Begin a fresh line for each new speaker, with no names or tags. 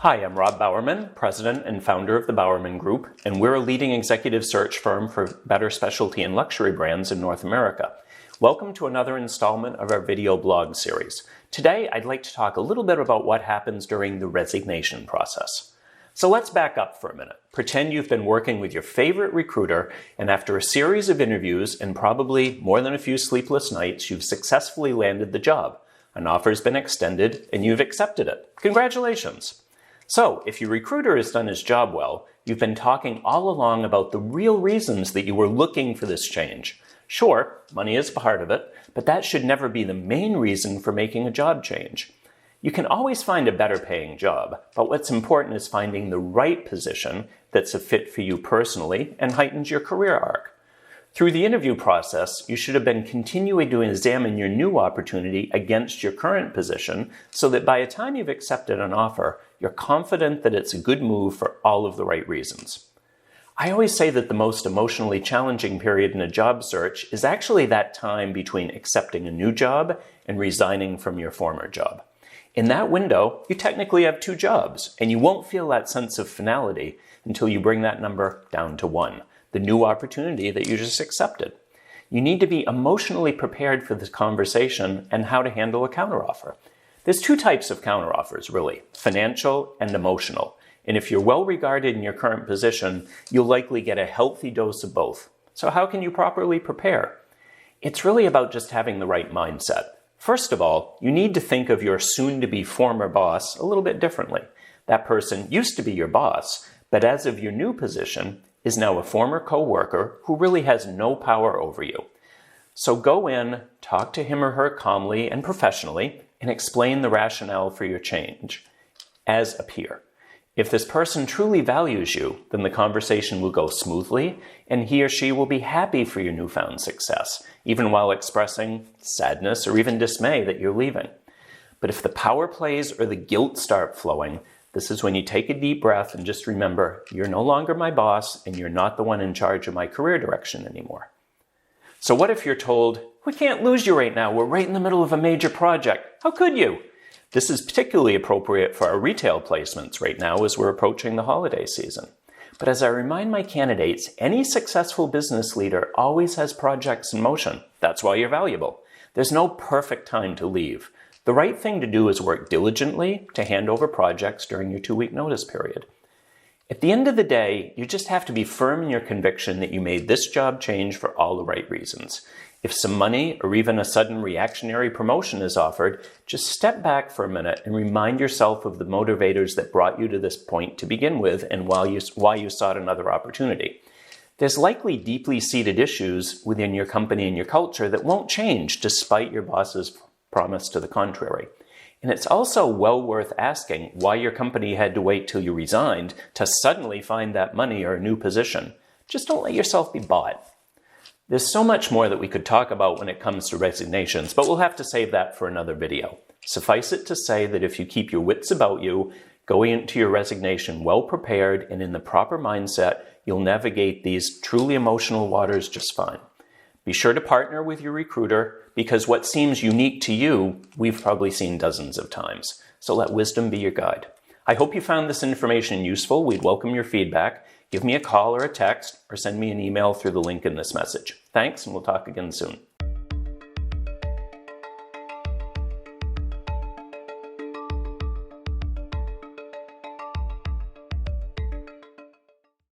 Hi, I'm Rob Bowerman, President and founder of the Bowerman Group, and we're a leading executive search firm for better specialty and luxury brands in North America. Welcome to another installment of our video blog series. Today, I'd like to talk a little bit about what happens during the resignation process. So let's back up for a minute. Pretend you've been working with your favorite recruiter, and after a series of interviews and probably more than a few sleepless nights, you've successfully landed the job. An offer's been extended, and you've accepted it. Congratulations! So, if your recruiter has done his job well, you've been talking all along about the real reasons that you were looking for this change. Sure, money is part of it, but that should never be the main reason for making a job change. You can always find a better paying job, but what's important is finding the right position that's a fit for you personally and heightens your career arc. Through the interview process, you should have been continuing to examine your new opportunity against your current position so that by the time you've accepted an offer, you're confident that it's a good move for all of the right reasons. I always say that the most emotionally challenging period in a job search is actually that time between accepting a new job and resigning from your former job. In that window, you technically have two jobs, and you won't feel that sense of finality until you bring that number down to one. The new opportunity that you just accepted. You need to be emotionally prepared for this conversation and how to handle a counteroffer. There's two types of counteroffers, really, financial and emotional. And if you're well regarded in your current position, you'll likely get a healthy dose of both. So how can you properly prepare? It's really about just having the right mindset. First of all, you need to think of your soon-to-be former boss a little bit differently. That person used to be your boss, but as of your new position, is now a former co-worker who really has no power over you. So go in, talk to him or her calmly and professionally, and explain the rationale for your change as a peer. If this person truly values you, then the conversation will go smoothly, and he or she will be happy for your newfound success, even while expressing sadness or even dismay that you're leaving. But if the power plays or the guilt start flowing, this is when you take a deep breath and just remember, you're no longer my boss and you're not the one in charge of my career direction anymore. So what if you're told, we can't lose you right now, we're right in the middle of a major project. How could you? This is particularly appropriate for our retail placements right now as we're approaching the holiday season. But as I remind my candidates, any successful business leader always has projects in motion. That's why you're valuable. There's no perfect time to leave. The right thing to do is work diligently to hand over projects during your 2-week notice period. At the end of the day, you just have to be firm in your conviction that you made this job change for all the right reasons. If some money or even a sudden reactionary promotion is offered, just step back for a minute and remind yourself of the motivators that brought you to this point to begin with and why you sought another opportunity. There's likely deeply seated issues within your company and your culture that won't change despite your boss's promise to the contrary. And it's also well worth asking why your company had to wait till you resigned to suddenly find that money or a new position. Just don't let yourself be bought. There's so much more that we could talk about when it comes to resignations, but we'll have to save that for another video. Suffice it to say that if you keep your wits about you, going into your resignation well prepared and in the proper mindset, you'll navigate these truly emotional waters just fine. Be sure to partner with your recruiter because what seems unique to you, we've probably seen dozens of times. So let wisdom be your guide. I hope you found this information useful. We'd welcome your feedback. Give me a call or a text or send me an email through the link in this message. Thanks, and we'll talk again soon.